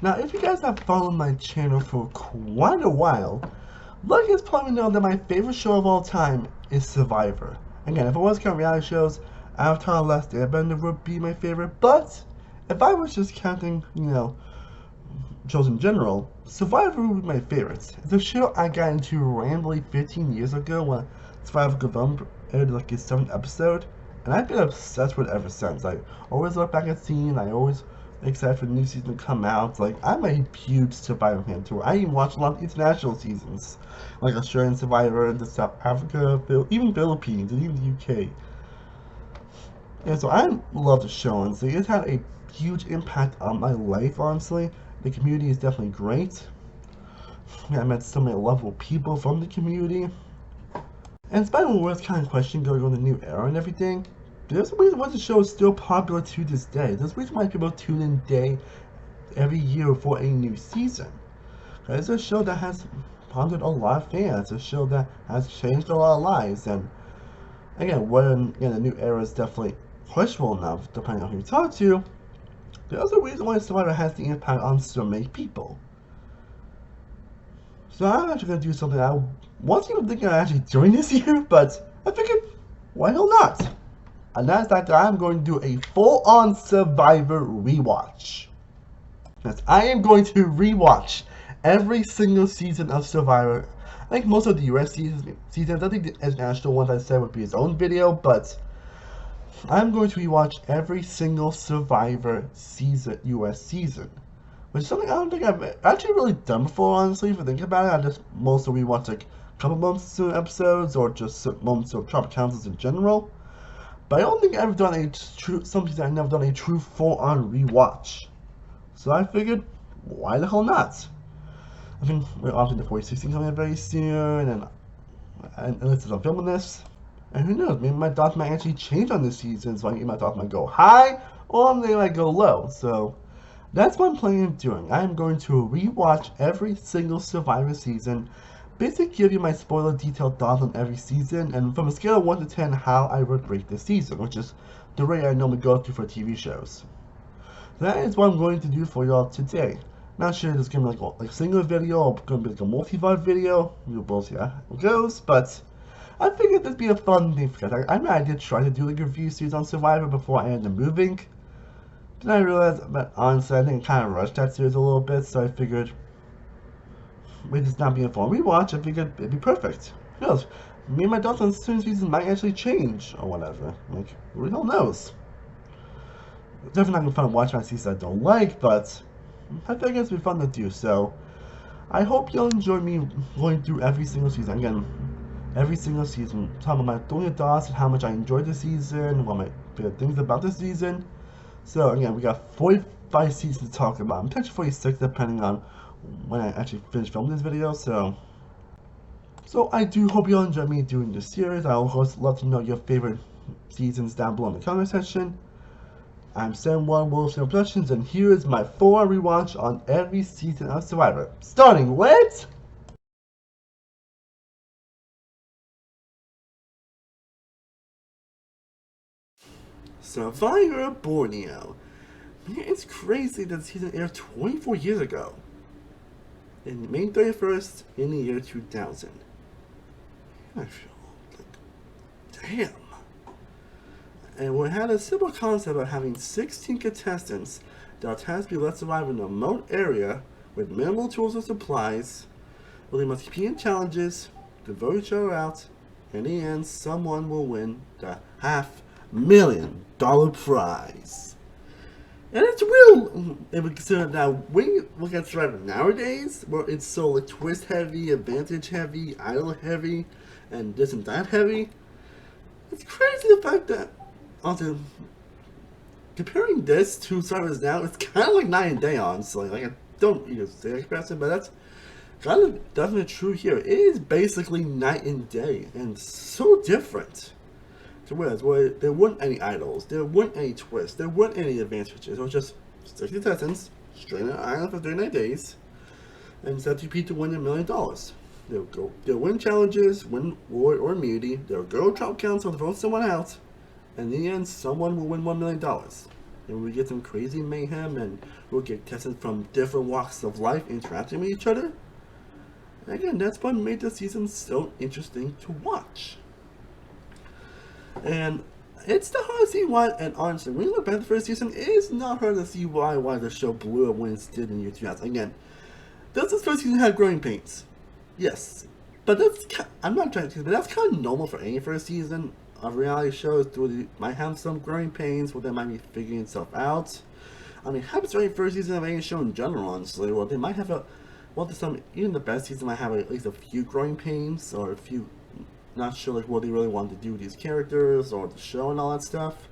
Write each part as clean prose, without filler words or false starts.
Now, if you guys have followed my channel for quite a while, lucky has probably know that my favorite show of all time is Survivor. Again, if I was counting reality shows, Avatar: Last Airbender would be my favorite, but if I was just counting, shows in general, Survivor would be my favorite. It's a show I got into randomly 15 years ago when Survivor Gavum aired like its 7th episode, and I've been obsessed with it ever since. I always look back at scenes, I always excited for the new season to come out. Like, I'm a huge Survivor fan too. I even watch a lot of international seasons, like Australian Survivor, the South Africa, even Philippines, and even the UK. And so I love the show, and so it's had a huge impact on my life, honestly. The community is definitely great. I met so many lovable people from the community. And it's been a worth kind of question going on the new era and everything. There's a reason why the show is still popular to this day. There's a reason why people tune in every year for a new season. It's a show that has prompted a lot of fans. It's a show that has changed a lot of lives. And again, the new era is definitely questionable enough, depending on who you talk to. There's a reason why Survivor has the impact on so many people. So I'm actually going to do something I wasn't even thinking of actually doing this year, but I figured, why hell not? And that's that I'm going to do a full-on Survivor rewatch. Yes, I am going to rewatch every single season of Survivor. I think most of the US seasons, I think the international ones I said would be his own video, but I'm going to rewatch every single Survivor season, US season. Which is something I don't think I've actually really done before, honestly, if you think about it. I just mostly rewatch like a couple months of episodes, or just moments of Tropic Councils in general. But I don't think I've done I've never done a true full-on rewatch. So I figured, why the hell not? I think we're obviously the 46 coming out very soon, and unless I'm filming this, and who knows, maybe my thoughts might actually change on this season, so my thoughts might go high, or they might go low, so that's what I'm planning on doing. I am going to rewatch every single Survivor season, basically give you my spoiler detailed thoughts on every season, and from a scale of 1 to 10, how I would rate this season, which is the rate I normally go through for TV shows. That is what I'm going to do for y'all today. Not sure if it's going to be like a single video or going to be like a multi-part video. We'll see how it goes, but I figured this would be a fun thing because I did try to do like a review series on Survivor before I ended up moving. Then I realized that honestly I think I kind of rushed that series a little bit, so I figured with this not being a full rewatch, I figured it'd be perfect. Who knows? Me and my thoughts on certain seasons might actually change or whatever. Like, who the hell knows? Definitely not gonna be fun to watch my seasons I don't like, but I think it's be fun to do. So I hope you'll enjoy me going through every single season. Again, every single season, talking about my thoughts and how much I enjoyed the season, what my favorite things about the season. So again, we got 45 seasons to talk about. I'm potentially 46 depending on when I actually finish filming this video. So I do hope you all enjoy me doing this series. I would also love to know your favorite seasons down below in the comment section. I'm Sam One Wolf Productions, and here is my full rewatch on every season of Survivor. Starting with Survivor Borneo. Man, it's crazy that the season aired 24 years ago. In May 31st in the year 2000. I feel like, damn. And we had a simple concept of having 16 contestants that are tasked to be left survive in a remote area with minimal tools and supplies, where they must compete in challenges, to vote each other out, and in the end, someone will win the $500,000 prize. And it's real if we consider that when you look at Survivor nowadays, where it's so like twist heavy, advantage heavy, idol heavy, and this and that heavy, it's crazy the fact that also comparing this to Survivor now, it's kind of like night and day, honestly. Like, I don't say that comparison, but that's kind of definitely true here. It is basically night and day, and so different. So whereas there weren't any idols, there weren't any twists, there weren't any advantages. It was just 60 contestants, straight on an island for 39 days, and set to compete to win $1 million. They'll win challenges, win war or immunity, they'll go to Tropic Council to vote someone out, and in the end, someone will win $1 million. and we get some crazy mayhem, and we'll get contestants from different walks of life interacting with each other. And again, that's what made the season so interesting to watch. And it's not hard to see why, and honestly, when you look back at the first season, it's not hard to see why the show blew up when it did in year 2000. Again, does this first season have growing pains? Yes. But I'm not trying to, but that's kind of normal for any first season of reality shows. They might have some growing pains, where they might be figuring itself out. I mean, it happens for any first season of any show in general, honestly. Well, they might have even the best season might have at least a few growing pains, or a few, not sure like what they really want to do with these characters, or the show and all that stuff.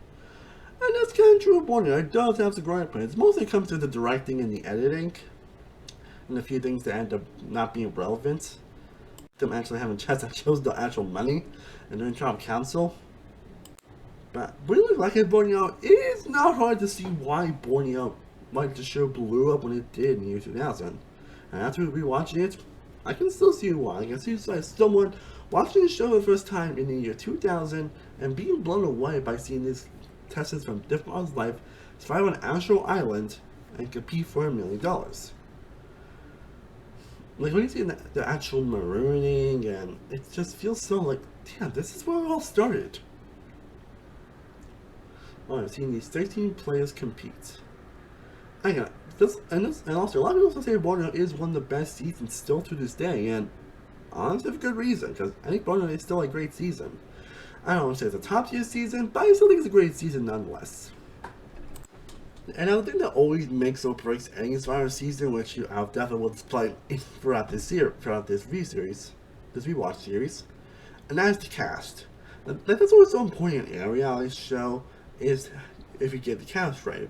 And that's kind of true of Borneo. It does have some growing pains. Mostly comes to the directing and the editing, and a few things that end up not being relevant. Them actually having chats that shows the actual money and doing job council. But really, like in Borneo, it is not hard to see why the show blew up when it did in the year 2000. And after rewatching it, I can still see why. I can see like someone watching the show for the first time in the year 2000 and being blown away by seeing these contestants from different parts of life survive on an actual island and compete for $1 million. Like when you see the actual marooning, and it just feels so like, damn, this is where it all started. Oh, I've seen these 13 players compete. And also a lot of people also say Borneo is one of the best seasons still to this day, and honestly for good reason, because I think Borneo is still a great season. I don't want to say it's a top tier season, but I still think it's a great season nonetheless. And I think that always makes or breaks any Survivor season, which I'll definitely will display throughout this rewatch series, and that is the cast. That's always so important in a reality show, is if you get the cast right.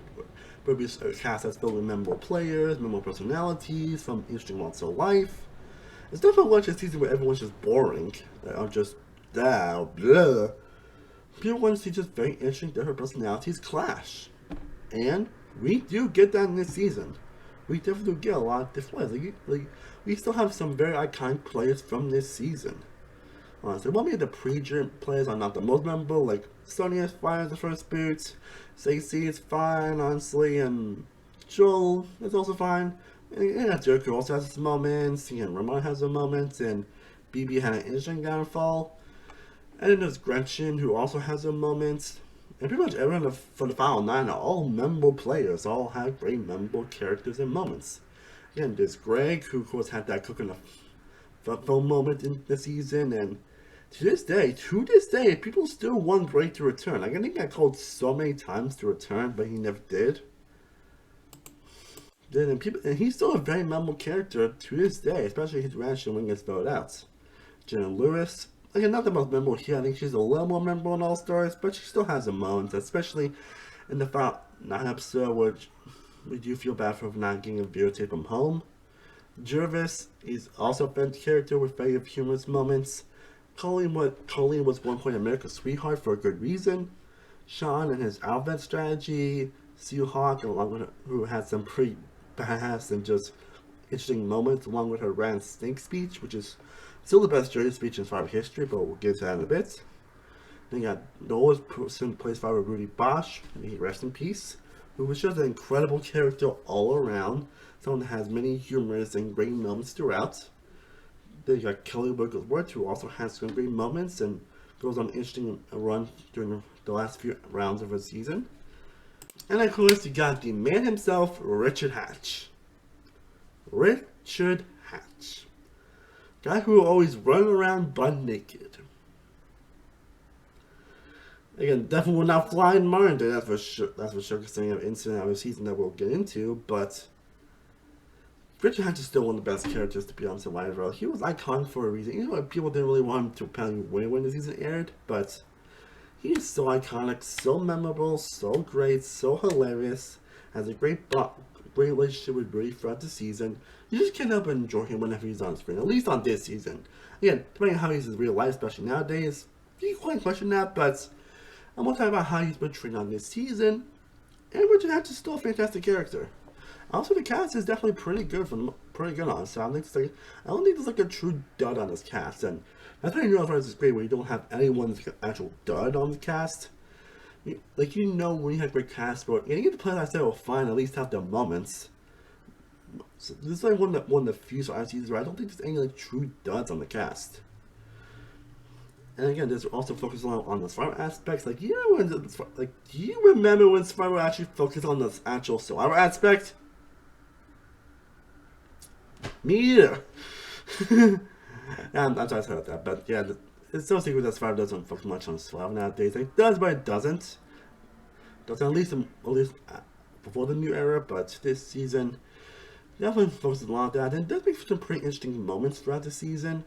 But a cast that's filled with memorable players, memorable personalities from interesting walks of life. It's definitely watch a season where everyone's just boring, or just blah. People want to see just very interesting different personalities clash. And we do get that in this season. We definitely do get a lot of different players. Like we still have some very iconic players from this season. Honestly, while maybe the pre-dream players are not the most memorable, like Sonya is fine as the first boot, Stacey is fine, honestly, and Joel is also fine. And Joker also has his moments, and Ramon has some moments, and BB had an interesting downfall. And then there's Gretchen, who also has some moments. And pretty much everyone for the final 9 are all memorable players, all have great memorable characters and moments. Again, there's Greg, who of course had that cook in the film moment in the season, and to this day, people still want Greg to return. Like, I think I called so many times to return, but he never did. And he's still a very memorable character to this day, especially his reaction when he gets voted out. Jenna Lewis, again, not the most memorable here. I think she's a little more memorable in All Stars, but she still has a moment, especially in the final 9 episode, which we do feel bad for not getting a videotape from home. Jervis is also a fun character with very humorous moments. Colleen was one point America's sweetheart for a good reason. Sean and his outfit strategy. Seahawk, along with who had some pretty badass and just interesting moments, along with her Rand Stink speech, which is still the best jury speech in Survivor history, but we'll get to that in a bit. Then you got Noah's person plays by Rudy Bosch, may he rest in peace, who was just an incredible character all around, someone that has many humorous and great moments throughout. Then you got Kelly Wigglesworth, who also has some great moments and goes on an interesting run during the last few rounds of her season. And of course, you got the man himself, Richard Hatch. Richard Hatch. Guy who will always run around butt naked. Again, definitely will not fly in modern day, that's for sure. That's for sure, considering an incident of a season that we'll get into, but Richard Hatch is still one of the best characters to be on Survivor. He was iconic for a reason. You know, people didn't really want him to apparently win when the season aired, but he is so iconic, so memorable, so great, so hilarious. Has a great relationship with Rudy throughout the season. You just can't help but enjoy him whenever he's on screen, at least on this season. Again, depending on how he's in real life, especially nowadays, you can quite question that, but I'm going to talk about how he's been treated on this season. And Richard Hatch is still a fantastic character. Also, the cast is definitely pretty good on. So I don't think there's like a true dud on this cast, and that's how you know it's great when you don't have anyone's actual dud on the cast. Like, you know, when you have great cast for it, and you get the players I said will fine, at least have their moments. So this is like one of the few seasons where I don't think there's any like true duds on the cast. And again, there's also focus on the survivor aspects. Like, do you remember when Survivor actually focused on the actual survivor aspect? Me either. I'm sorry about that, but yeah, it's no secret that Survivor doesn't focus much on Survivor nowadays. It does, but it doesn't. Doesn't at least before the new era, but this season definitely focuses a lot on that, and it does make some pretty interesting moments throughout the season.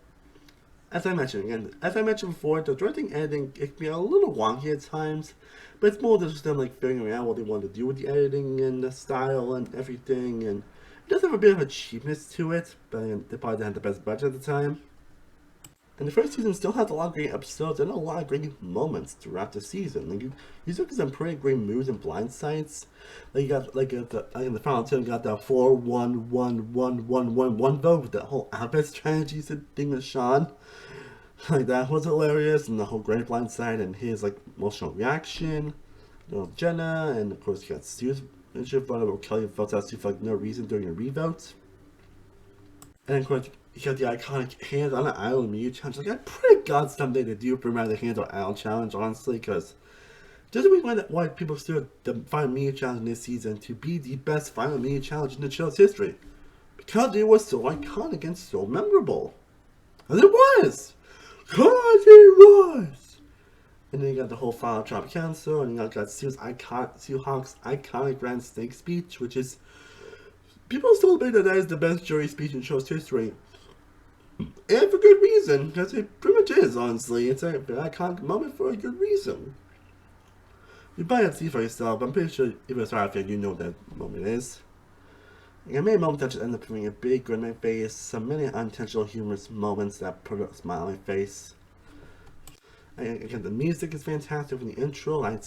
As I mentioned before, the directing editing it can be a little wonky at times, but it's more just them like figuring out what they want to do with the editing and the style and everything, and it does have a bit of a cheapness to it, but they probably didn't have the best budget at the time. And the first season still has a lot of great episodes and a lot of great moments throughout the season. Like you took some pretty great moves and blind sides. Like you got in the final two, you got that 4-1-1-1-1-1-1 vote with that whole alphabet strategy thing with Sean. Like that was hilarious, and the whole great blind side and his like emotional reaction. You know, Jenna, and of course you got Stu's relationship, where Kelly votes out Stu for like no reason during a revote. And of course, you got the iconic hands on an island media challenge. Like, I pray God someday to do for the hands on island challenge, honestly, because there's a reason why people still define media challenge in this season to be the best final media challenge in the show's history. Because it was so iconic and so memorable. And it was! Because it was! And then you got the whole final drop cancel, and you got Sue Hawk's iconic Grand Snake speech, which is. People still think that is the best jury speech in show's history. And for good reason, because it pretty much is, honestly. It's an iconic moment for a good reason. You probably have to see for yourself, but I'm pretty sure if it's hard for you, know what that moment is. And many moments that just end up putting a big grin on my face, some many unintentional humorous moments that put a smile on my face. And again, the music is fantastic from the intro. I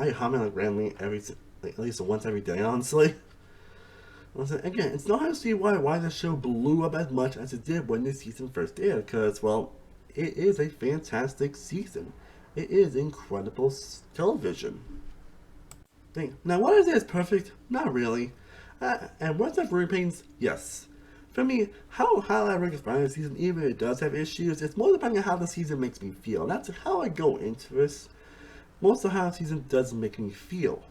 hum it like randomly at least once every day, honestly. Again, it's not hard to see why the show blew up as much as it did when this season first aired, because, well, it is a fantastic season. It is incredible television. Now, what I say is perfect? Not really. And what's that growing pains? Yes. For me, how I rank the season, even if it does have issues, it's more depending on how the season makes me feel. That's how I go into this. Most of how the season does make me feel.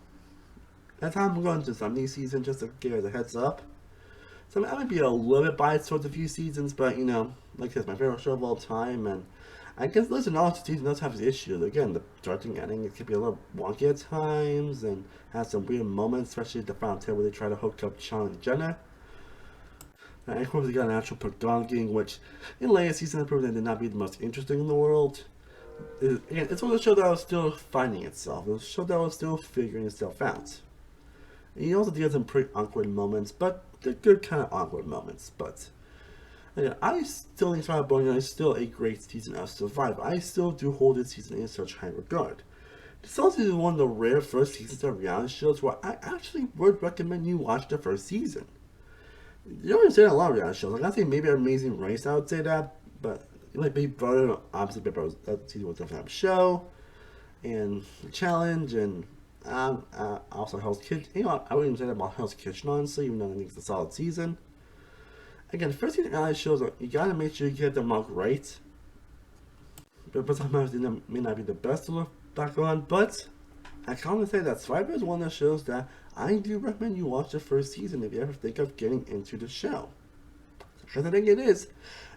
That's how I'm going to some of these seasons, just to give you a heads up. So I might be a little bit biased towards a few seasons, but you know, like it's my favorite show of all time, and I guess listen, all seasons does have its issues. Again, the directing ending, it can be a little wonky at times, and has some weird moments, especially the final two where they try to hook up Sean and Jenna. And of course, they got an actual dogging, which in later seasons proved that did not be the most interesting in the world. Again, it's one of the shows that was still finding itself. It was a show that was still figuring itself out. And he also deals some pretty awkward moments, but they're good kind of awkward moments. But again, I still think Survivor Borneo is still a great season of Survivor. I still do hold this season in such high regard. This also is one of the rare first seasons of reality shows where I actually would recommend you watch the first season. You don't say that a lot of reality shows. Like I say maybe Amazing Race, I would say that, but like Big Brother, obviously Big Brother, that season was definitely a show, and the challenge, and also Hell's Kitchen. You know, I wouldn't even say that about Hell's Kitchen, honestly, even though I think it's a solid season. Again, the first season reality shows, you gotta make sure you get them out right. But sometimes they may not be the best to look back on, but I can only say that Survivor is one of the shows that I do recommend you watch the first season if you ever think of getting into the show. Because I think it is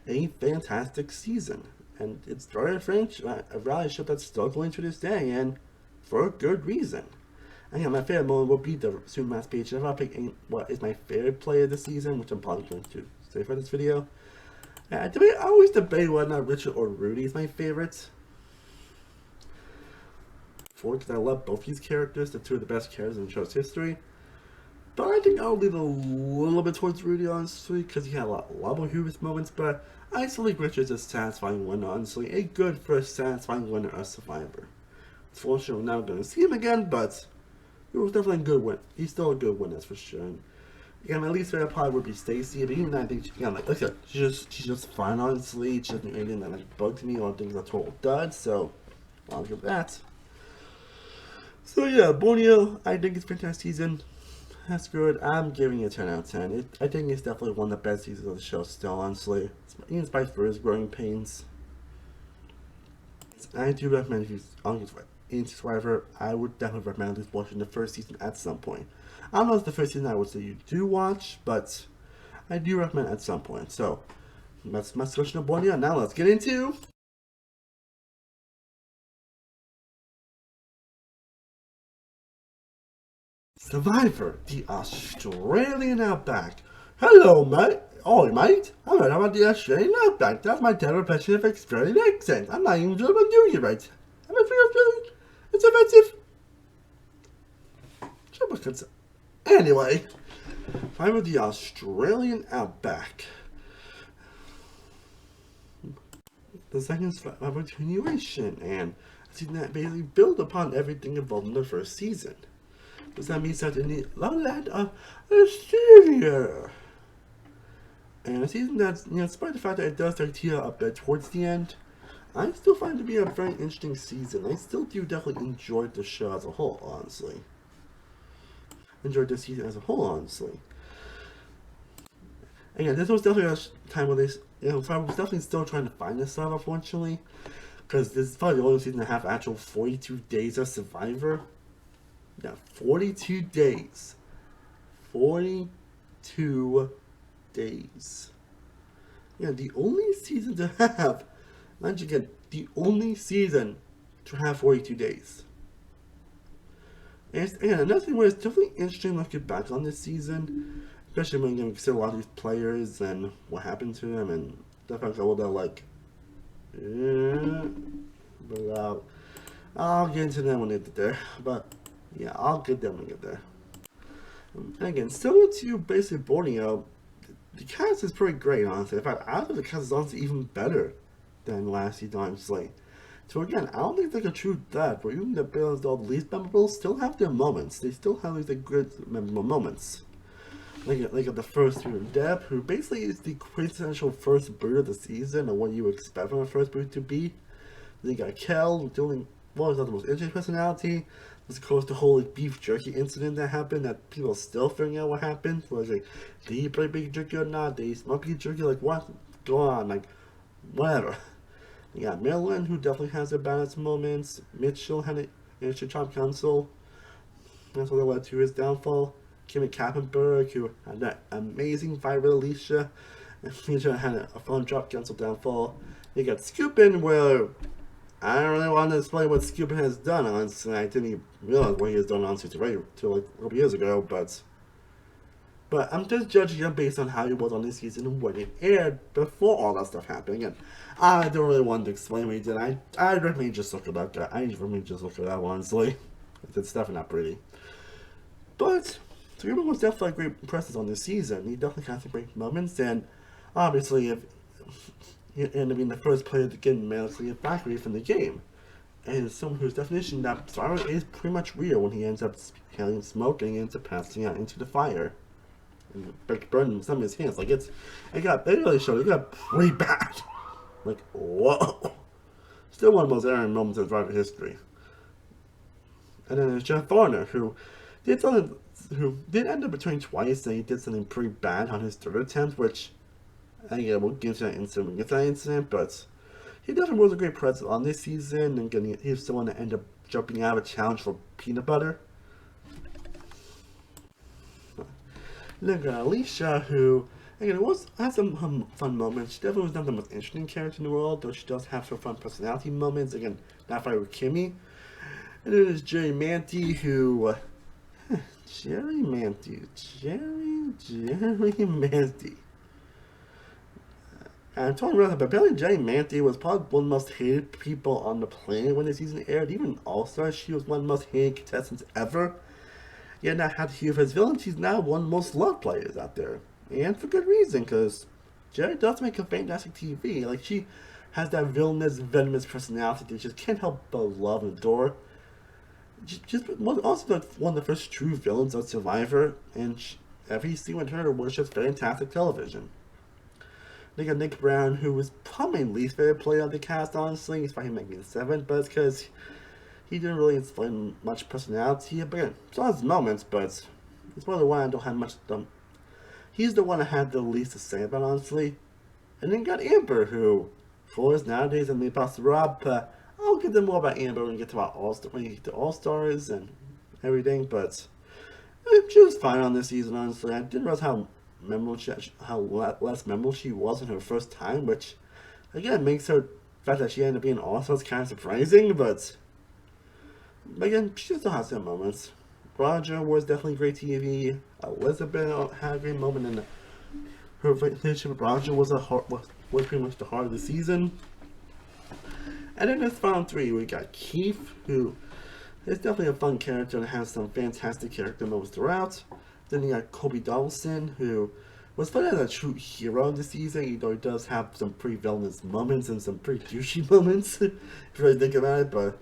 a fantastic season. And it's started a reality show that's still going to this day, and for a good reason. And yeah, my favorite moment will be the Supermass page. If I pick what is my favorite player this season, which I'm probably going to say for this video, I always debate whether or not Richard or Rudy is my favorite. Because I love both these characters, they're two of the best characters in the show's history. But I think I'll lean a little bit towards Rudy, honestly, because he had a lot more humorous moments, but I still think Richard's a satisfying winner, honestly. A good first satisfying winner of Survivor. Unfortunately, we're never going to see him again, but it was definitely a good win. He's still a good winner, that's for sure. And again, my least favorite part would be Stacy, but even though I think, again, like I said, she's just fine, honestly. She doesn't do anything that like bugs me or things are total dud, so I'll give that. So yeah, Borneo, I think it's a fantastic season. That's good. I'm giving it a 10 out of 10. I think it's definitely one of the best seasons of the show still, honestly. Even despite for his growing pains. I do recommend if you're into Survivor, I would definitely recommend at least watching the first season at some point. I don't know if the first season I would say you do watch, but I do recommend at some point. So, that's my discussion of Borneo. Now let's get into Survivor, the Australian Outback. Hello, mate. Oh, mate. I'm about the Australian Outback. That's my derivation of Australian accent. I'm not even sure if I'm doing it right. I'm afraid Australian. It's offensive. Anyway, Survivor, the Australian Outback. The second Survivor continuation, and a season that basically built upon everything involved in the first season. Does that mean set in the land of Australia? And a season that's, despite the fact that it does start to tear up towards the end, I still find it to be a very interesting season. I still do definitely enjoy the show as a whole, honestly. Enjoyed the season as a whole, honestly. Again, this was definitely a time where I was definitely still trying to find this stuff, unfortunately. Because this is probably the only season to have actual 42 days of Survivor. Yeah, 42 days. 42 days. Yeah, the only season to have, mind you again, the only season to have 42 days. And another thing where it's definitely interesting looking back on this season, especially when you consider a lot of these players and what happened to them, and the fact that they're like, but I'll get into them when they get there. But yeah, I'll get them when I get there. And again, similar to basically Borneo, the cast is pretty great, honestly. In fact, I think the cast is honestly even better than last season, honestly. So again, I don't think it's like a true death, where even the villains that are the least memorable still have their moments. They still have these like good memorable moments. Like the first two, Deb, who basically is the quintessential first bird of the season, and what you expect from a first bird to be. Then you got Kel, doing what was not the most interesting personality. There's of course the whole like beef jerky incident that happened that people are still figuring out what happened. Was like, did he play beef jerky or not? Did he smoke beef jerky? Like what? Go on, like whatever. You got Marilyn, who definitely has her balance moments. Mitchell had an interesting job council. That's what led to his downfall. Kimmy Kappenberg, who had that amazing fight with Alicia. And Alicia had a fun drop cancel downfall. You got Scoopin, where I don't really want to explain what Scoopin has done. Honestly, I didn't even realize what he has done on Situation until like a couple years ago, but I'm just judging him based on how he was on this season when it aired before all that stuff happened. Again, I don't really want to explain what he did. I recommend you just look it up. I recommend just look it up, honestly. It's definitely not pretty. But Scoopin was definitely a great presence on this season. He definitely had some great moments, and obviously, if he ended up being the first player to get medically evacuated from the game. And someone whose definition that Survivor is pretty much real when he ends up inhaling smoke and he ends up passing out into the fire. And burning some of his hands. Like it really showed it got pretty bad. Like, whoa. Still one of the most errant moments in Survivor history. And then there's Jeff Varner, who did end up returning twice, and he did something pretty bad on his third attempt, which again, we'll get to that incident when we get to that incident, but he definitely was a great presence on this season, and again, he was the one that ended up jumping out of a challenge for peanut butter. Then got Alicia, who, again, had some fun moments. She definitely was not the most interesting character in the world, though she does have some fun personality moments. Again, that fight with Kimmy. And then there's Jerry Manty, who, Jerry Manty. And I'm talking about that, but apparently Jerry Manty was probably one of the most hated people on the planet when the season aired. Even All-Star, she was one of the most hated contestants ever. Yet not had to hear of his villain, she's now one of the most loved players out there. And for good reason, because Jerry does make a fantastic TV. Like, she has that villainous, venomous personality that you just can't help but love and adore. Just also one of the first true villains of Survivor, and every scene with her was just fantastic television. They got Nick Brown, who was probably my least favorite player of the cast, honestly. He's probably making 7th, but it's because he didn't really explain much personality, but again, still has moments, but he's probably the one I don't have much. He's the one I had the least to say about, honestly. And then you got Amber, who, for nowadays, and maybe Pastor Rob, but I'll get them more about Amber when we get to our All Stars and everything. But she was fine on this season, honestly. I didn't realize how less memorable she was in her first time, which again makes her the fact that she ended up being All Stars kind of surprising. But again, she still has some moments. Roger was definitely great TV. Elizabeth had a great moment in her relationship with Roger was pretty much the heart of the season. And then this final three, we got Keith, who is definitely a fun character and has some fantastic character moments throughout. Then you got Kobe Donaldson, who was put as a true hero in the season, even though he does have some pretty villainous moments and some pretty douchey moments, if you really think about it. But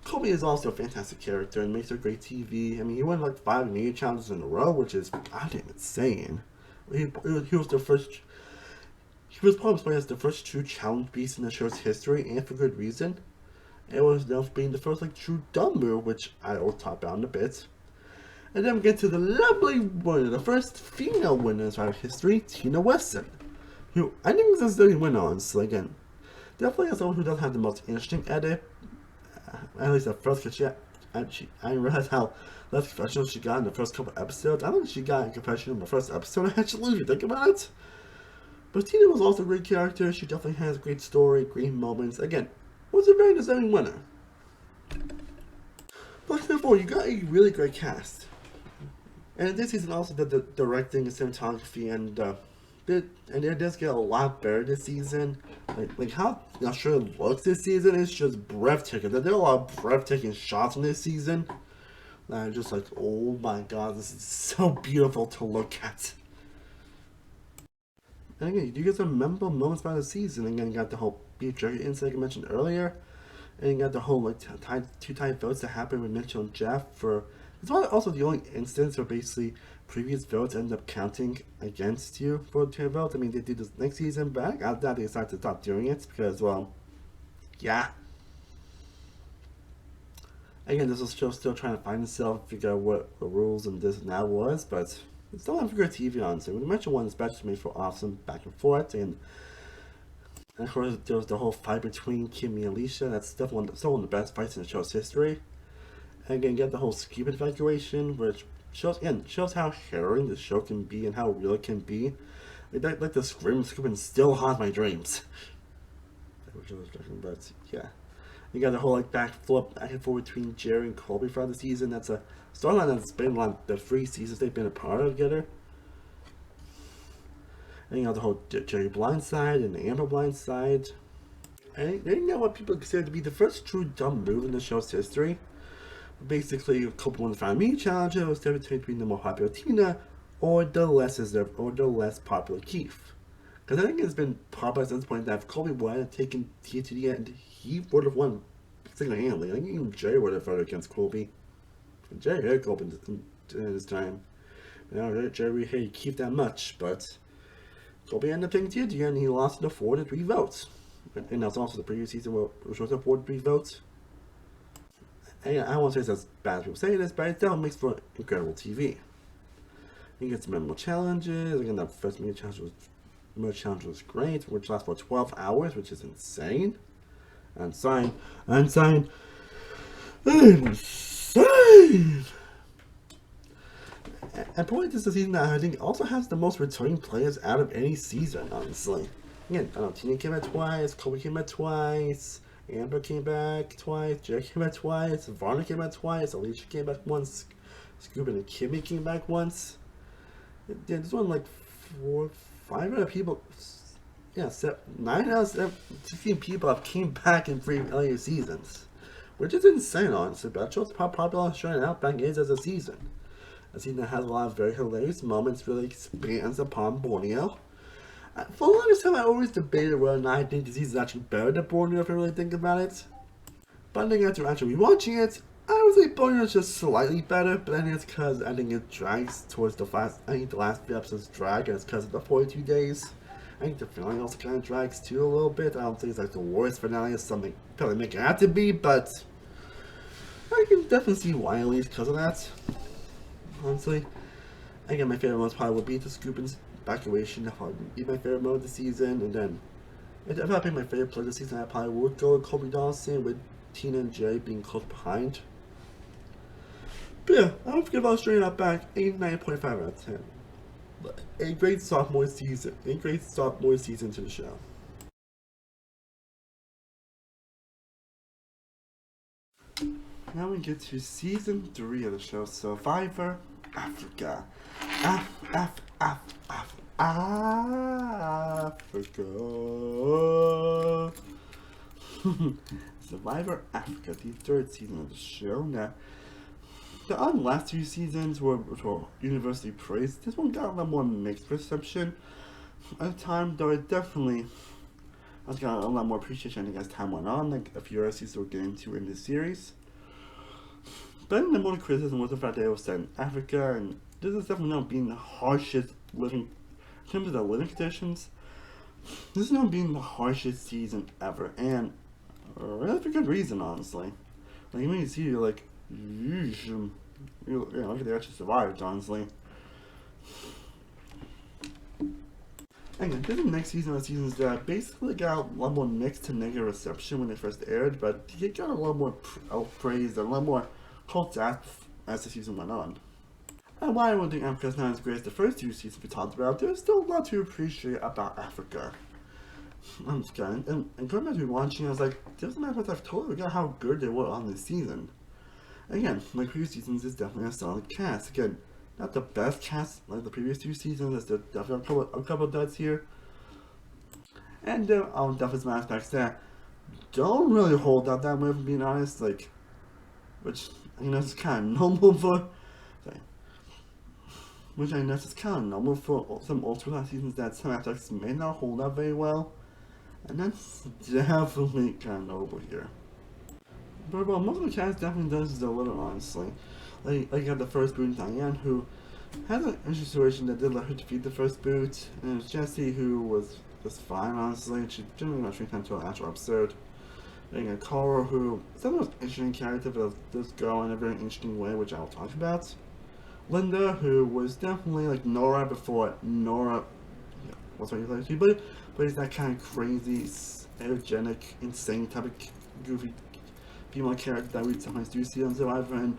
Kobe is also a fantastic character and makes for great TV. I mean, he won like 5 media challenges in a row, which is, I think, insane. He was the first. He was probably played as the first true challenge beast in the show's history, and for good reason. It was known for being the first like true dumb move, which I will talk about in a bit. And then we get to the lovely winner, the first female winner in our history, Tina Weston, who I think is a steady winner, honestly. Again, definitely as someone who doesn't have the most interesting edit, at least at first, because I didn't realize how less professional she got in the first couple episodes. I don't think she got a confession in the first episode, actually, if you think about it. But Tina was also a great character. She definitely has a great story, great moments. Again, was a very deserving winner. But therefore, you got a really great cast. And this season also did the directing and cinematography, and it does get a lot better this season. Like how sure it looks this season is just breathtaking. There are a lot of breathtaking shots in this season. And I'm just like, oh my god, this is so beautiful to look at. And again, you get some memorable moments by the season. Again, you got the whole beef jerky incident I mentioned earlier. And you got the whole like two tied votes that happened with Mitchell and Jeff for. It's also the only instance where basically previous votes end up counting against you for the vote. I mean, they did this next season, but I got that they decided to stop doing it because, well, yeah. Again, this is still trying to find itself, figure out what the rules and this and that was, but it's still on figure TV, honestly. When the Mitchell one is especially made for awesome back and forth, and of course there was the whole fight between Kimmy and Alicia. That's definitely still one of the best fights in the show's history. And again, you get the whole scoop evacuation, which shows how harrowing the show can be and how real it can be. Like the scream scooping still haunt my dreams. But yeah, you got the whole like back and forth between Jerry and Colby throughout the season. That's a storyline that's been like the 3 seasons they've been a part of together. And you got the whole Jerry blindside and the Amber blindside. And they know what people consider to be the first true dumb move in the show's history. Basically, a couple won the Final Me challenge. It was debated between the more popular Tina or the less popular Keith. Because I think it's been popular since the point that if Colby would have taken Tina to the end, he would have won single-handedly. I think even Jerry would have voted against Colby. Jerry hated Colby in his time. You know, Jerry hated Keith that much, but Colby ended up taking Tina to the end, and he lost to 4 to 3 votes. And that's also the previous season, which was 4 to 3 votes. And I won't say it's as bad as people say it is, but it still makes for incredible TV. You get some memorable challenges. Again, that first media challenge was great, which lasts for 12 hours, which is insane. Insane. And probably this is a season that I think also has the most returning players out of any season, honestly. Again, I don't know, Tina came back twice, Kobe came back twice, Amber came back twice, Jerry came back twice, Varner came back twice, Alicia came back once, Scoop and Kimmy came back once. Yeah, there's one like 5 other people. Yeah, 9 out of 16 people have came back in 3 earlier seasons, which is insane, honestly. But it shows how popular Australian Outback is as a season. A season that has a lot of very hilarious moments, really expands upon Borneo. For the longest time, I always debated whether or not I think the season is actually better than Borneo if I really think about it. But I think after actually rewatching it, I would say Borneo is just slightly better, but I think it's because I think it drags towards the last. I think the last few episodes drag, and it's because of the 42 days. I think the finale also kind of drags too a little bit. I don't think it's like the worst finale, as something probably make it have to be, but I can definitely see why, at least because of that. Honestly, again, my favorite ones probably would be the Scoop and evacuation. That probably be my favorite mode of the season, and then if I pick my favorite player of the season, I probably would go with Kobe Dawson, with Tina and Jay being close behind. But yeah, I would give Australia back a 9.5 out of 10. A great sophomore season. A great sophomore season to the show. Now we get to season 3 of the show, Survivor Africa. Africa. Survivor Africa, the 3rd season of the show. Now, the last 2 seasons were universally praised. This one got a lot more mixed reception at the time, though it definitely has got a lot more appreciation as time went on, like a few other seasons we'll get into in this series. But the more criticism was the fact that it was set in Africa, and this is definitely not being the harshest living, in terms of the living conditions, this is not being the harshest season ever, and really for good reason, honestly. Like, when you see, you're like, you know, look at they actually survived, honestly. Again, this is the next season of seasons that basically got a lot more mixed to negative reception when they first aired, but it got a lot more praise and a lot more cult as the season went on. And while I don't think Africa is not as great as the first 2 seasons we talked about, there's still a lot to appreciate about Africa. I'm just kidding. And going back to watching, I was like, there's an episode I've totally forgot how good they were on this season. Again, like previous seasons, it's definitely a solid cast. Again, not the best cast like the previous 2 seasons, there's definitely a couple of duds here. And there are definitely some aspects that don't really hold up that way, if I'm being honest, like, which, you know, it's kind of normal for, which I know is kind of normal for some ultra seasons that some aspects may not hold up very well. And that's definitely kind of notable here. But well, most of the cast definitely does deliver, honestly. Like you have the first boot, Diane, who had an interesting situation that did let her defeat the first boot, and it was Jessie, who was just fine, honestly. She didn't really shrink into an actual episode. Then you got Cora, who is the most interesting character, but does go in a very interesting way, which I'll talk about. Linda, who was definitely like Nora before Nora, yeah, what's what you like to be, but he's that kind of crazy, aerogenic, insane type of goofy female character that we sometimes do see on Survivor, and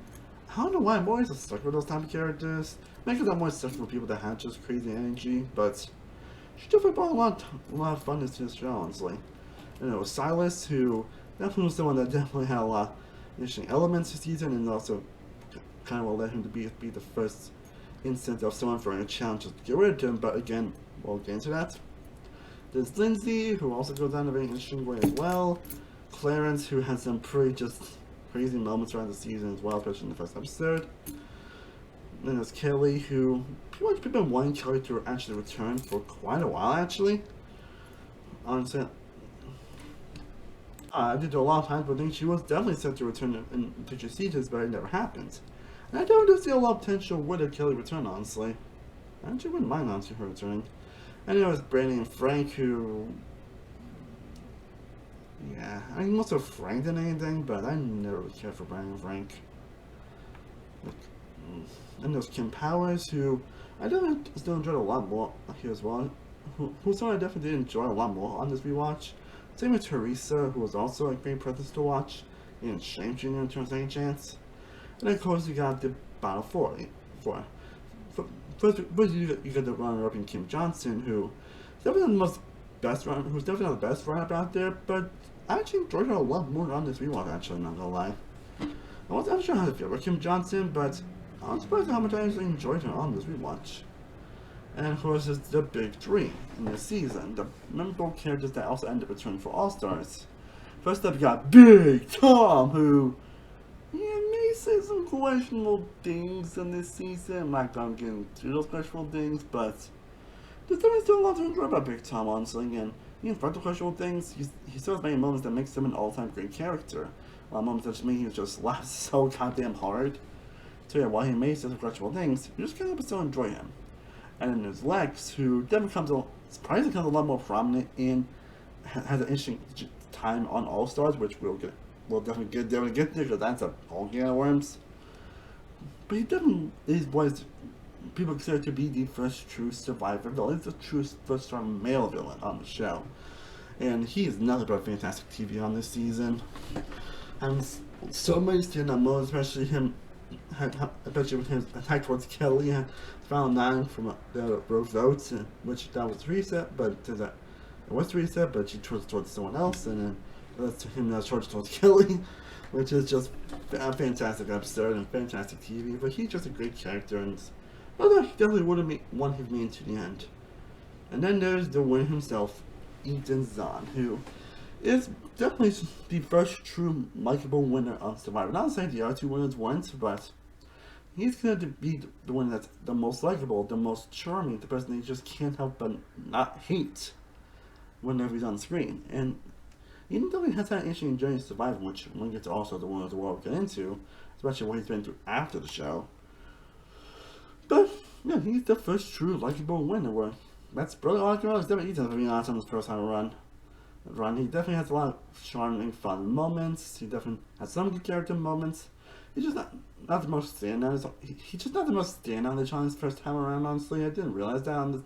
I don't know why I'm always stuck with those type of characters. Maybe because I'm more stuck with people that have just crazy energy, but she definitely brought a lot of fun to this show, honestly. And it was Silas, who definitely was someone that definitely had a lot of interesting elements this season, and also kind of will let him to be the first instance of someone throwing a challenge to get rid of him, but again, we'll get into that. There's Lindsay, who also goes down a very interesting way as well. Clarence, who has some pretty just crazy moments around the season as well, especially in the first episode. Then there's Kelly, who pretty much people been wanting Kelly to actually return for quite a while, actually. Honestly, I did a lot of times, but I think she was definitely set to return in future seasons, but it never happened. And I don't see a lot of potential with a Kelly return, honestly. I actually wouldn't mind, honestly, her returning. And there was Brandon and Frank, who... yeah, I mean, more so Frank than anything, but I never really cared for Brandon and Frank. And there's Kim Powers, who I definitely still enjoyed a lot more here as well. Who's someone I definitely did enjoy a lot more on this rewatch. Same with Teresa, who was also a great presence to watch, and Shane Jr. in terms of second chance. And of course, you got the Battle 4. First, you got the runner-up in Kim Johnson, who is definitely who's definitely not the best runner-up out there, but I actually enjoyed her a lot more on this rewatch, actually, not gonna lie. I wasn't sure how to feel about Kim Johnson, but I was surprised at how much I actually enjoyed her on this rewatch. And of course, it's the big three in this season, the memorable characters that also end up returning for All-Stars. First up, you got Big Tom, who may say some questionable things in this season. I'm not gonna get into those questionable things, but there's definitely still a lot to enjoy about Big Tom, honestly. And in front of questionable things, he still has many moments that makes him an all-time great character. A lot of moments that just make him just laugh so goddamn hard. So yeah, while he may say some questionable things, you just can't still enjoy him. And then there's Lex, who definitely surprisingly becomes a lot more prominent and has an interesting time on All-Stars, which we'll get we'll definitely get there because that's a whole can of worms. But he definitely is was people consider to be the first true survivor villain, the true first strong male villain on the show. And he is nothing but fantastic TV on this season. And so many stand-up moments, especially him, especially with his attack towards Kelly and final 9 from the Rose votes, which that was reset, but it was reset, but she chose towards someone else, and then that's him now charged towards Kelly, which is just a fantastic episode and fantastic TV. But he's just a great character, and although he definitely would have won his main to the end. And then there's the winner himself, Ethan Zahn, who is definitely the first true likable winner on Survivor. Not saying the other two winners weren't, but he's going to be the one that's the most likable, the most charming, the person that you just can't help but not hate whenever he's on screen. And even though he has had an interesting journey surviving, which we'll get to also the one of the world we'll get into, especially what he's been through after the show. But yeah, he's the first true likable winner. Where that's really all I can really. It's definitely easy to be honest on his first time run. He definitely has a lot of charming, fun moments. He definitely has some good character moments. He's just not the most standout. He's just not the most standout on his first time around. Honestly, I didn't realize that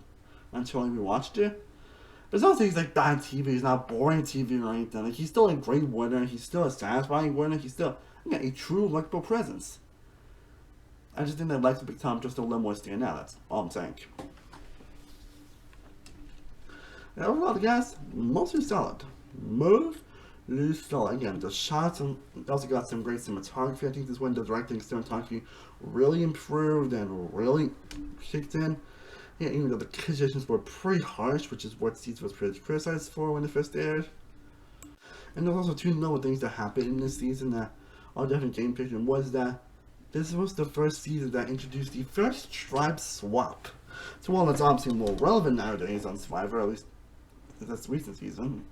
until we watched it. But it's not saying he's like bad TV. He's not boring TV or anything. Like, he's still a great winner. He's still a satisfying winner. He's still a true likable presence. I just think that likes to become just a little more standout. That's all I'm saying. And overall, guys, mostly solid. Mostly solid. Again, the shots and also got some great cinematography. I think this one, the directing cinematography really improved and really kicked in. Yeah, even though the conditions were pretty harsh, which is what Seeds was pretty criticized for when it first aired. And there's also two notable things that happened in this season that are definitely game changing. Was that this was the first season that introduced the first tribe swap. So while that's obviously more relevant nowadays on Survivor, at least this recent season,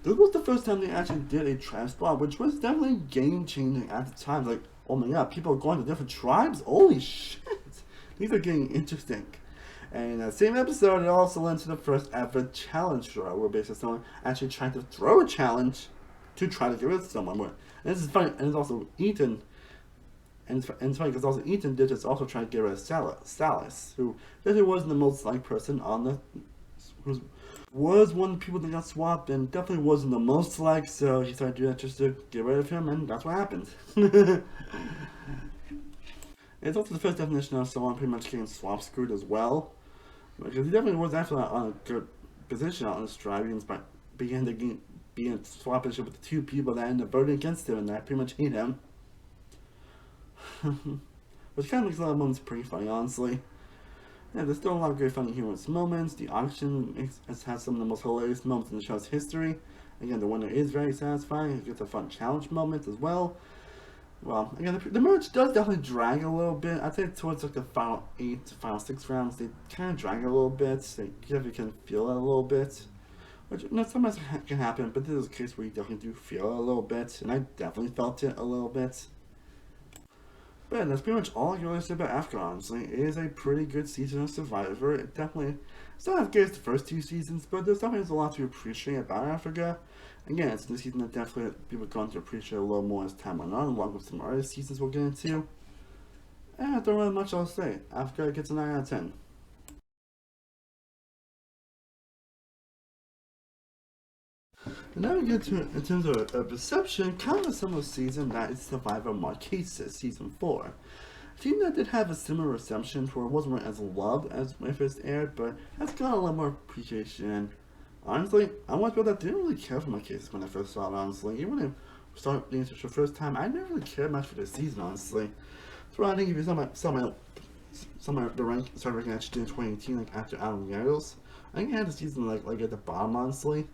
this was the first time they actually did a tribe swap, which was definitely game changing at the time. Like, oh my god, people are going to different tribes? Holy shit! These are getting interesting. And in that same episode, it also led to the first ever challenge show, where basically someone actually tried to throw a challenge to try to get rid of someone. And this is funny, and it's also Ethan. And it's funny because also Ethan did just also try to get rid of Salas, who definitely wasn't the most liked person on the, who was one of the people that got swapped and definitely wasn't the most liked, so he started doing that just to get rid of him, and that's what happened. It's also the first definition of someone pretty much getting swap screwed as well, because he definitely was actually on a good position on this tribe, and began to be in swap position with the two people that ended up voting against him and that pretty much hate him. Which kind of makes a lot of moments pretty funny, honestly. Yeah, there's still a lot of great funny humorous moments. The auction has some of the most hilarious moments in the show's history. Again, the winner is very satisfying. It gets a fun challenge moment as well. Well, again, the merge does definitely drag a little bit. I'd say towards like the final 8 to final 6 rounds, they kind of drag a little bit. They definitely can feel it a little bit. Which, you know, sometimes can happen, but this is a case where you definitely do feel it a little bit. And I definitely felt it a little bit. But yeah, that's pretty much all I can really say about Africa, honestly. It is a pretty good season of Survivor. It definitely, it's not as good as the first 2 seasons, but there's definitely a lot to appreciate about Africa. Again, it's a season that definitely people are going to appreciate a little more as time went on, along with some other seasons we'll get into. And I don't really much else to say. Africa gets a 9 out of 10. And now we get to, in terms of a perception, kind of a similar season that is Survivor Marquesas, Season 4. A team that did have a similar reception, where it wasn't as loved as when it first aired, but has got a lot more appreciation. Honestly, I want people that didn't really care for Marquesas when I first saw it, honestly. Even when I started being such the first time, I never really cared much for this season, honestly. So I think if you saw the rank started ranking actually in 2018, like after Adam Yaros, I think I had the season like at the bottom, honestly.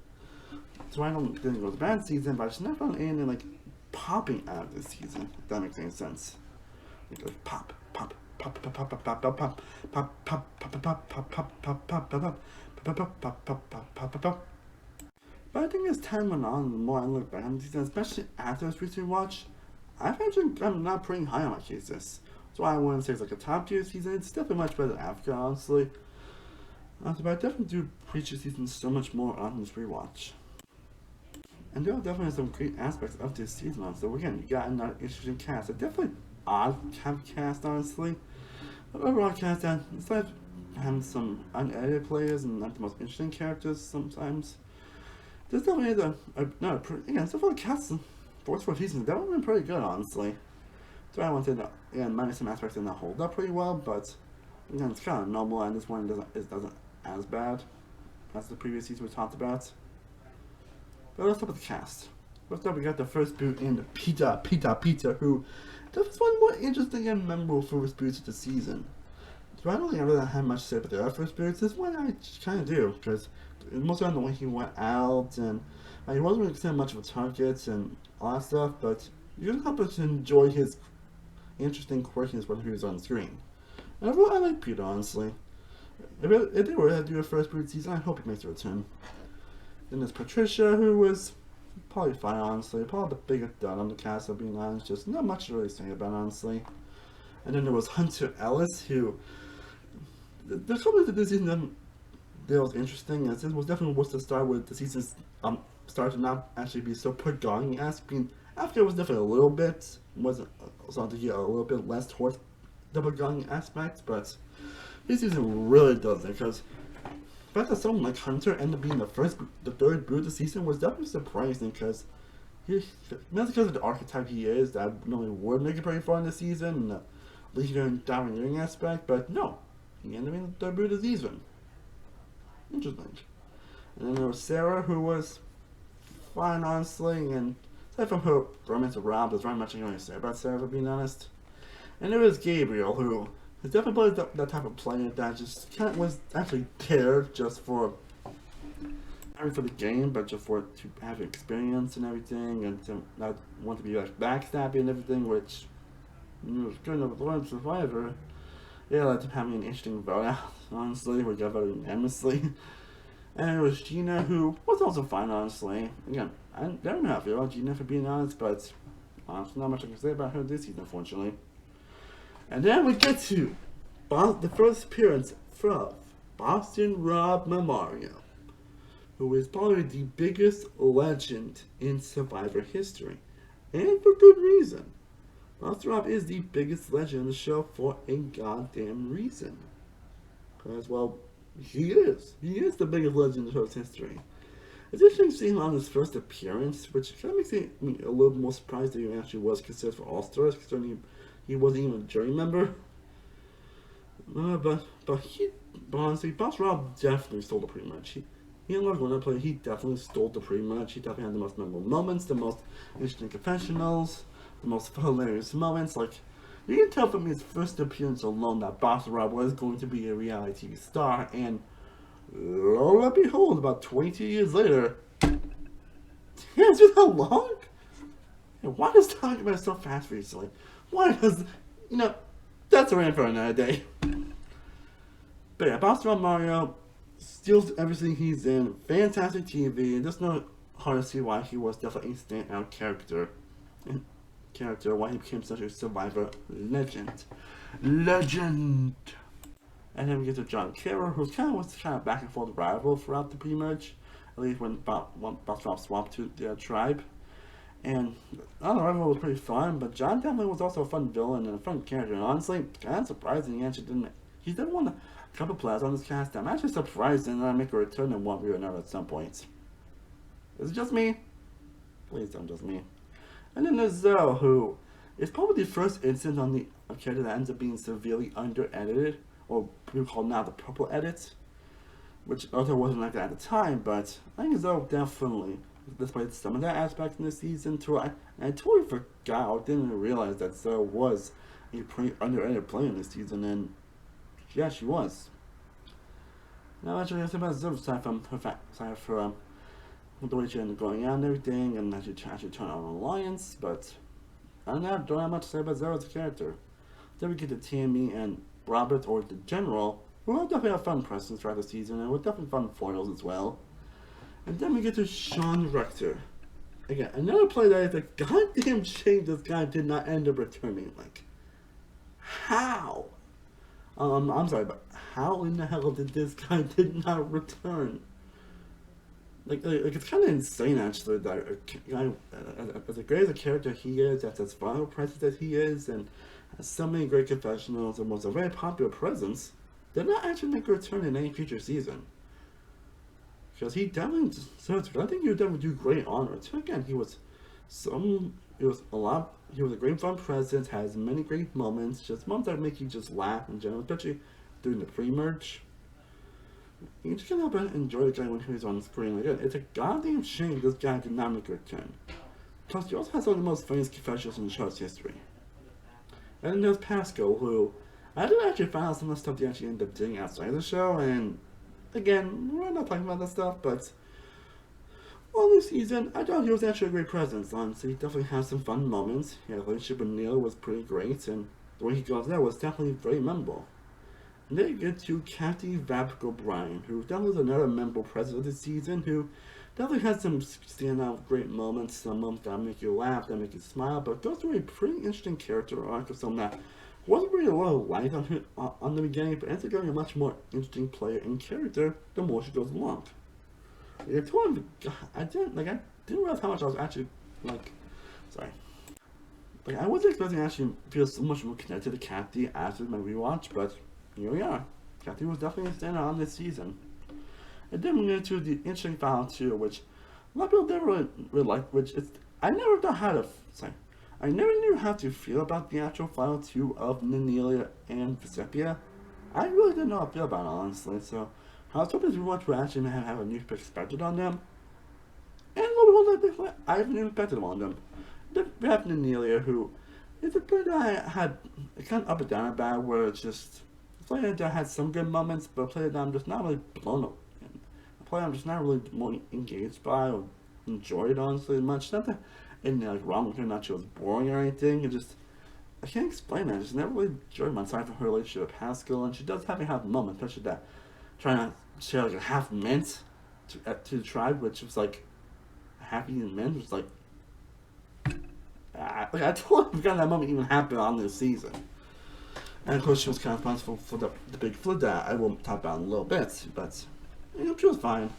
So I don't think it was a bad season, but I just never found anything like popping out of this season, if that makes any sense. Like pop, pop, pop, pop, pop, pop, pop, pop, pop, pop, pop, pop, pop, pop, pop, pop, pop, pop, pop, pop. But I think as time went on, the more I look back on the season, especially after this recent watch, I'm not pretty high on my cases. So I wouldn't say it's like a top tier season. It's definitely much better than Africa, honestly. But I definitely do appreciate season so much more on this rewatch. And there are definitely some great aspects of this season. So again, you got another interesting cast. A definitely odd type of cast, honestly. But overall cast that instead of having some unedited players and not the most interesting characters sometimes, there's definitely again, so far the cast for seasons, that would have been pretty good, honestly. So I want to say that again, minus some aspects did not hold up pretty well, but again, it's kind of normal, and this one doesn't as bad as the previous season we talked about. But let's start with the cast. First up, we got the first boot in Pita, who was one more interesting and memorable first boots of the season. So I don't think I really had much to say about the other first boots. This one I just kind of do, because mostly on the way he went out, and he wasn't really considered much of a target and all that stuff, but you couldn't help but to enjoy his interesting quirkiness when he was on screen. And overall, I like Pita, honestly. If they were to do a first boot season, I hope he makes a return. Then there's Patricia, who was probably fine, honestly. Probably the biggest dud on the cast, of being honest. Just not much to really say about, honestly. And then there was Hunter Ellis, who the couple of this season that was interesting, as it was definitely worth to start with the season's started to not actually be so put-going as being after it was definitely a little bit wasn't starting to get a little bit less towards the put-going aspect, but this season really does it, because the fact that someone like Hunter ended up being the third boot of the season was definitely surprising, because not because of the archetype he is, that normally would make it pretty far in the season, and the leader and domineering aspect, but no, he ended up being the third boot of the season. Interesting. And then there was Sarah, who was fine, honestly, and aside from her romance with Rob, there's not much I can really say about Sarah, for being honest. And there was Gabriel, who is definitely that type of player that just kind of was actually there just for, not really for the game, but just for to have experience and everything, and to not want to be like backstabbing and everything, which was good enough with Lord Survivor. Yeah, I liked him having an interesting vote out, honestly, where he got voted unanimously. And it was Gina, who was also fine, honestly. Again, I don't know how I feel about Gina, for being honest, but honestly, not much I can say about her this season, unfortunately. And then we get to the first appearance from Boston Rob Memorial, who is probably the biggest legend in Survivor history, and for good reason. Boston Rob is the biggest legend in the show for a goddamn reason. Because, well, he is. He is the biggest legend in the show's history. It's interesting seeing him on his first appearance, which kind of makes me a little more surprised that he actually was considered for All-Stars, considering he wasn't even a jury member. But honestly, Boston Rob definitely stole the pre-match. He unlike one other player, he definitely stole the pre-match. He definitely had the most memorable moments, the most interesting confessionals, the most hilarious moments. Like, you can tell from his first appearance alone that Boston Rob was going to be a reality TV star, and lo and behold, about 20 years later, damn, it's been how long? And why does talking about it so fast recently? Why does, that's a rant for another day. But yeah, Boston Rob Mario steals everything he's in. Fantastic TV. There's no hard to see why he was definitely a standout character. Why he became such a Survivor legend. And then we get to John Kara, who was kind of back and forth rival throughout the pre-merge, at least when Boston Rob swapped to their tribe. And I don't know, rival was pretty fun, but John definitely was also a fun villain and a fun character. And honestly, kind of surprising he actually didn't. He's never won a couple players on this cast. I'm actually surprised he didn't make a return in one way or another at some point. Is it just me? Please don't just me. And then there's Zoe, who is probably the first instance on the character that ends up being severely under-edited, or we call now the purple edit, which also wasn't like that at the time, but I think Zoe definitely displayed some of that aspect in this season too. I totally forgot, or didn't realize that Zoe was a pretty under-edited player in this season, and yeah, she was. Now actually, I about Zoe aside from the way she ended up going out and everything, and actually turn on an alliance, but I don't have much to say about Zoe as a character. Then we get to Tammy and Robert, or the General, who will definitely have fun presence throughout the season, and with definitely fun foils as well. And then we get to Sean Rector. Again, another player that is a goddamn shame this guy did not end up returning. Like, how? I'm sorry, but how in the hell did this guy did not return? it's kind of insane actually that as great as a character he is, as final presence as he is, and has so many great confessionals and was a very popular presence, did not actually make a return in any future season. Because he definitely deserves it. I think he would definitely do great honor. Again, he was a great fun presence, has many great moments, just moments that make you just laugh in general, especially during the pre-merge. You just can't help but enjoy the guy when he's on the screen. Again, it's a goddamn shame this guy did not make a return. Plus, he also has one of the most famous confessions in the show's history. And then there's Pascal, who I didn't actually find out some of the stuff they actually ended up doing outside of the show, and again, we're not talking about that stuff, but on this season, I thought he was actually a great presence. Honestly, he definitely had some fun moments. Yeah, the relationship with Neil was pretty great, and the way he goes there was definitely very memorable. And then you get to Kathy Vapk O'Brien, who definitely was another memorable presence of this season, who definitely had some standout great moments, some moments that make you laugh, that make you smile, but goes through a pretty interesting character arc of someone that wasn't really a lot of light on the beginning, but ends up getting a much more interesting player and character the more she goes along. I didn't realize how much I was actually I wasn't expecting to actually feel so much more connected to Kathy after my rewatch, but here we are. Kathy was definitely a standout on this season. And then we get to the interesting final 2, which a lot of people never really liked, which is I never knew how to feel about the actual final 2 of Nenelia and Vesepia. I really didn't know how to feel about it, honestly, so I was hoping this rewatch would actually have a new perspective on them. And a little bit different, I have a new perspective on them. Then we have Nenelia, who is a player that I had kind of up and down about, where it's just a player that had some good moments, but a player that I'm just not really blown up in. A player I'm just not really more engaged by or enjoyed, honestly, much. Not that anything wrong with her, not she was boring or anything. It just, I can't explain it. I just never really enjoyed my side for her relationship with Pascal, and she does have moments, especially that trying to share a half mint to the tribe, which was a half eaten mint, which was I totally forgot that moment even happened on this season. And of course, she was kind of responsible for the big flood that I will talk about in a little bit, but she was fine.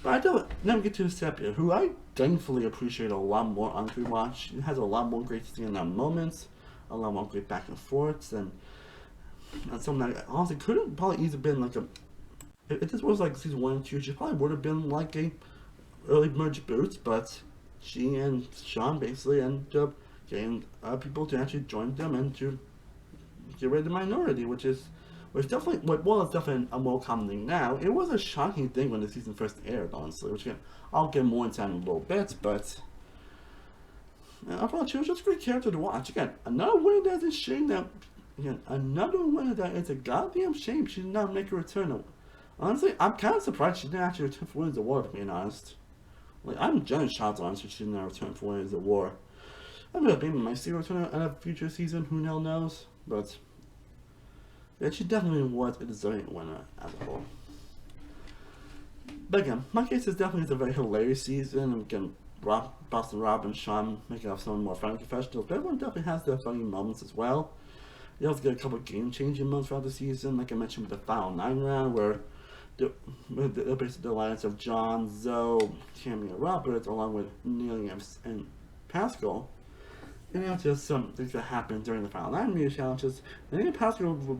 But I don't never get to Sepia, who I thankfully appreciate a lot more on rewatch. She has a lot more great standout moments, a lot more great back and forths, and something that honestly couldn't probably easily been if this was season 1 and 2, she probably would have been a early merge boots, but she and Sean basically ended up getting people to actually join them and to get rid of the minority, which definitely it's definitely a more common thing now. It was a shocking thing when the season first aired, honestly, which I'll get more into in a little bit, but I thought she was just a great character to watch. Again, another winner that is a shame that another winner that it's a goddamn shame she did not make a return. Honestly, I'm kind of surprised she didn't actually return for Winners of War, to be honest. I'm generally shocked, honestly, she didn't return for Winners of War. I mean, maybe might see her return in a future season, who the hell knows, but yeah, she definitely was a deserving winner as a whole. But again, my case is definitely a very hilarious season. Again, Boston Rob and Sean making up some more funny confessionals, but everyone definitely has their funny moments as well. You also get a couple of game-changing moments throughout the season, like I mentioned with the Final 9 round, where basically the alliance of John, Zoe, Tammy, and Robert, along with Neil and Pascal. And just some things that happened during the Final 9 media challenges. And then Pascal were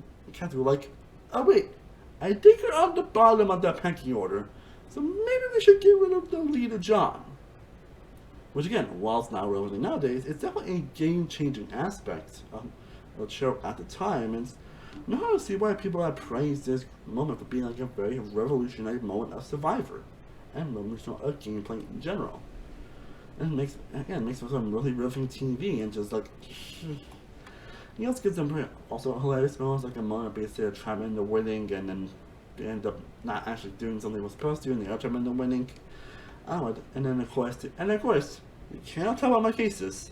oh wait, I think you're on the bottom of that pecking order, so maybe we should get rid of the leader, John. Which again, while it's not relevant nowadays, it's definitely a game-changing aspect of the show at the time, and I don't see why people have praised this moment for being a very revolutionary moment of Survivor, and revolutionary of gameplay in general. And it makes for some really riveting TV, and just you also get some also hilarious moments, like a moment basically of trying the winning, and then they end up not actually doing something they were supposed to, and they are trying the winning. And then of course, you cannot tell about my cases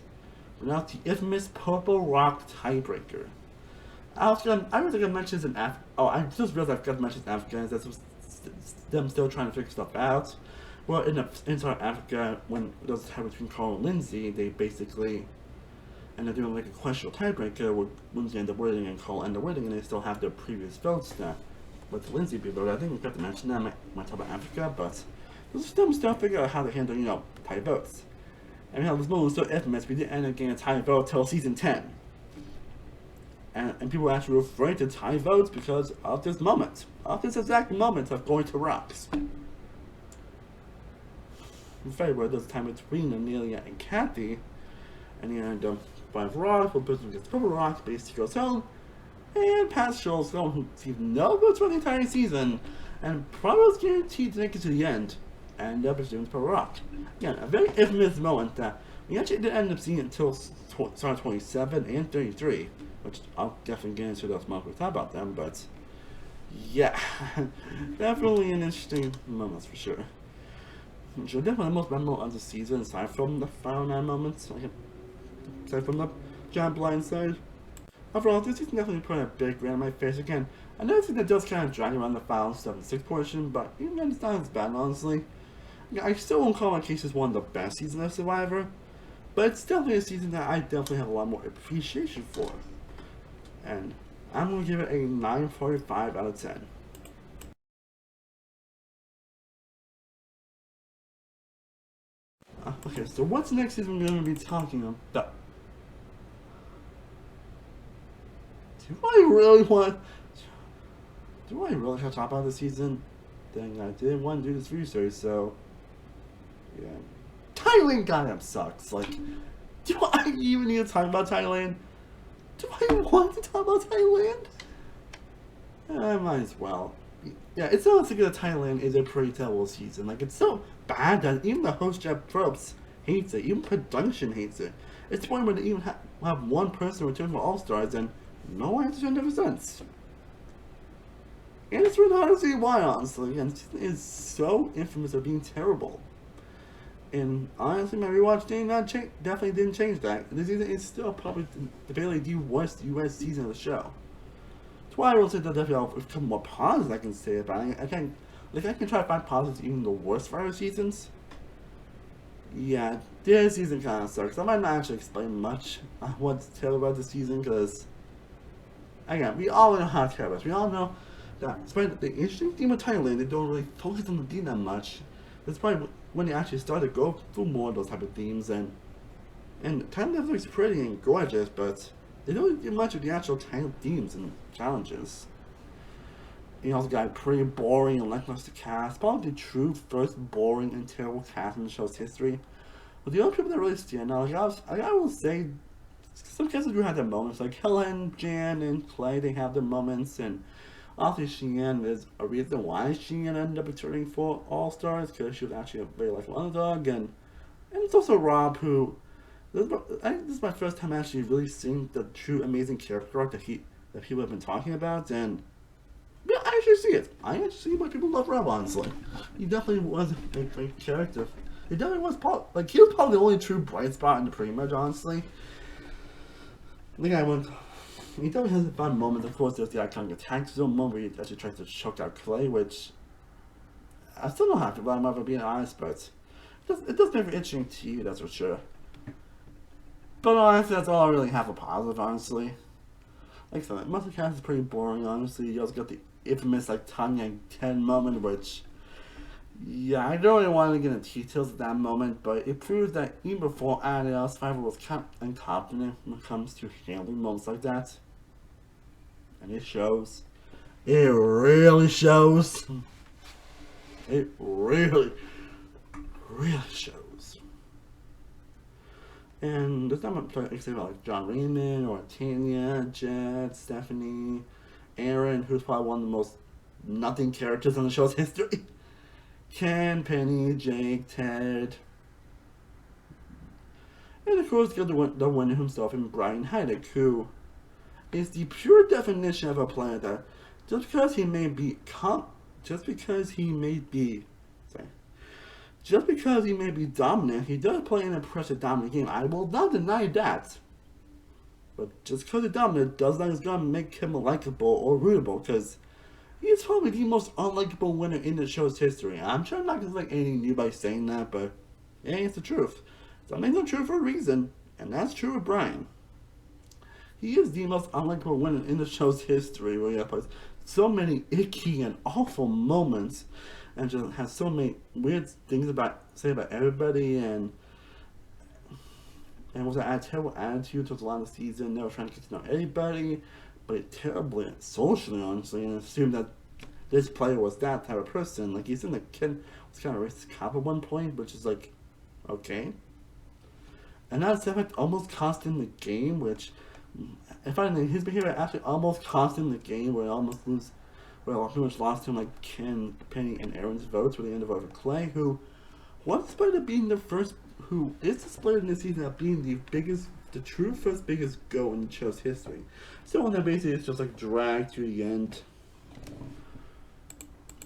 without the infamous Purple Rock tiebreaker. I was gonna mention this in I just realized I forgot to mention this in Africa. That's them still trying to figure stuff out. Well, in South Africa, when there was a tie between Carl and Lindsay, they basically ended up doing a questionable tiebreaker where Lindsay ended up winning and Carl ended up winning, and they still have their previous votes that with Lindsay be voted. I think we got to mention that when I talk about Africa, but still figure out how to handle, tie votes. And this moment was so infamous, we didn't end up getting a tie vote till season 10. And people are actually referring to tie votes because of this moment. Of this exact moment of going to rocks. In February, there's a time between Amelia and Kathy. And the end of 5 rocks, one person gets purple rocks, basically goes home. And Pat shows someone who received no votes for the entire season. And probably was guaranteed to make it to the end. And the pursuing purple rock. Again, a very infamous moment that we actually didn't end up seeing until start 27 and 33. Which I'll definitely get into those moments we talk about them, but yeah, definitely an interesting moment for sure. So definitely the most memorable of the season, aside from the final 9 moments, aside from the giant blindside. Overall, this season definitely put a big grin on my face again. I know that does kind of drag around the final 7-6 portion, but even then it's not as bad, honestly. I still won't call my cases one of the best seasons of Survivor, but it's definitely a season that I definitely have a lot more appreciation for. And I'm going to give it a 9.45 out of 10. Okay, so what's next season we're going to be talking about? Do I really have to talk about this season? Dang, I didn't want to do this research, so yeah. Thailand goddamn sucks. Like, do I even need to talk about Thailand? Do I want to talk about Thailand? I might as well. Yeah, it sounds like that Thailand is a pretty terrible season. Like, it's so bad that even the host Jeff Probst hates it. Even production hates it. It's the point where they even have one person return from All-Stars and no one has returned ever since. And it's really hard to see why, honestly. And it is so infamous of being terrible. And honestly, my rewatch definitely didn't change that. This season is still probably debatably the worst US season of the show. That's why I will say that definitely I'll become more positive I can say about it. I can try to find positives even the worst Survivor seasons. Yeah, this season kind of sucks. I might not actually explain much on what to tell about the season because, again, we all know how to care about it. We all know that despite the interesting theme of Thailand, they don't really focus on the theme that much. That's probably when they actually start to go through more of those type of themes, and Thailand looks pretty and gorgeous, but they don't do much of the actual Thailand themes and challenges. You also got pretty boring and lackluster cast, probably the true first boring and terrible cast in the show's history. But the only people that really stand out, I will say, some casts do have their moments, like Helen, Jan, and Clay, they have their moments, and obviously Sheehan is a reason why Sheehan ended up returning for All-Stars, because she was actually a very likable underdog, and it's also Rob, who, I think this is my first time actually really seeing the true amazing character arc that people have been talking about, and yeah, I actually see it. I actually see why people love Rob, honestly. He definitely was a great character. He definitely was he was probably the only true bright spot in the pre-merge, honestly. He definitely has a fun moment. Of course, there's the iconic attack zone moment where he actually tries to choke out Clay, which I still don't have to about him, if I'm being honest, but it does make it interesting to you, that's for sure. But honestly, that's all I really have for positive, honestly. Like I said, most of the cast is pretty boring, honestly. You also got the infamous, Tanya and Ken moment, which, yeah, I don't really want to get into details of that moment, but it proves that even before anyone else, Survivor was kind of incompetent when it comes to handling moments like that. And it shows. It really shows. It really, really shows. And there's not much I say about John Raymond or Tanya, Jed, Stephanie, Aaron, who's probably one of the most nothing characters in the show's history. Ken, Penny, Jake, Ted. And of course, the winner himself, and Brian Heidick, who is the pure definition of a player that just because he may be dominant, he does play an impressive dominant game. I will not deny that. But just because he's dominant does not gonna make him likable or rootable, because he's probably the most unlikable winner in the show's history. I'm sure I'm not gonna anything new by saying that, but yeah, it's the truth. Something's the truth for a reason, and that's true with Brian. He is the most unlikable winner in the show's history, where he has so many icky and awful moments and just has so many weird things say about everybody, and was a terrible attitude towards a lot of the season. Never trying to get to know anybody, but terribly socially, honestly, and assumed that this player was that type of person. Like, he seemed like Ken was kind of a racist cop at one point, which is like, okay. And that effect almost cost him the game, which, if I think his behavior actually almost cost him the game, where it almost lose, well, pretty much lost him like Ken, Penny, and Aaron's votes with the end of over Clay, who was displayed of being the first, who is displayed in this season of being the true first biggest go in the show's history. So when that basically is just like dragged to the end.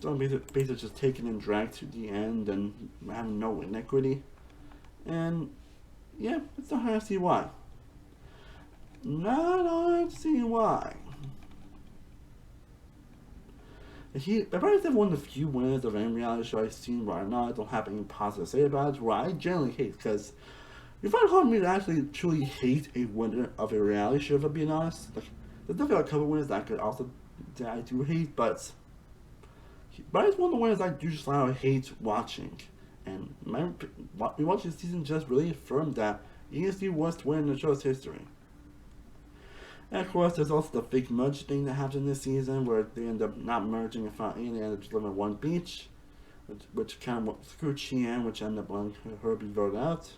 So basically just taken and dragged to the end and having no inequity. And yeah, it's not hard to see why. Not hard to see why. I probably have one of the few winners of any reality show I've seen where I don't have anything positive to say about it, where I generally hate, because you find it hard for me to actually truly hate a winner of a reality show, if I'm being honest. Like, there's definitely a couple winners that I do hate, but it's one of the winners I do just flat hate watching. And rewatching this season just really affirmed that he is the worst winner in the show's history. And of course, there's also the fake merge thing that happened this season, where they end up not merging and finally they end up just living at one beach, which kind of screwed Cheyenne, which ended up letting her be voted out.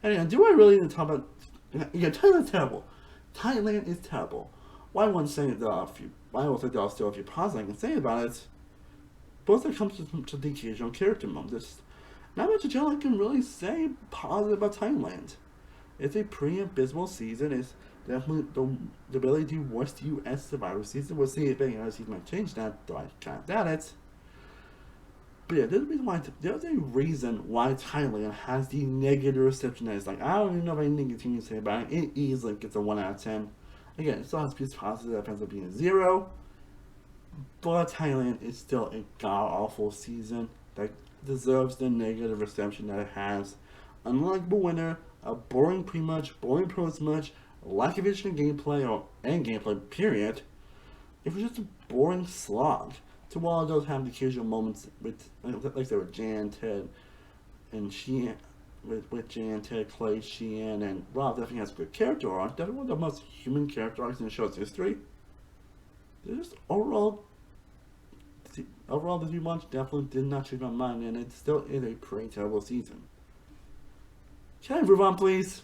Anyway, do I really need to talk about? Yeah, Thailand's terrible. Thailand is terrible. Why wouldn't say there are a few? I will say there are still a few positives I can say about it. Both when it comes to the occasional character moments, there's not much in general I can really say positive about Thailand. It's a pretty abysmal season. It's definitely the ability worst U.S. Survivor season. We'll see if any other season might change that, though I can't doubt it. But yeah, there's a reason why Thailand has the negative reception that it's like, I don't even know if anything continues to say about it. It easily gets a 1 out of 10. Again, it still has to be positive, that ends up being a 0. But Thailand is still a god-awful season that deserves the negative reception that it has. Unlike the winner, a boring pre-match, boring post-match, lack of vision in gameplay, and gameplay, period. It was just a boring slog. So while it does have the occasional moments with, like I said, with Jan, Ted, and Sheehan, with Jan, Ted, Clay, Sheehan, and Rob definitely has a good character arc. Definitely one of the most human character arcs in the show's history. They're just overall, the rewatch definitely did not change my mind, and it still is a pretty terrible season. Can I move on, please?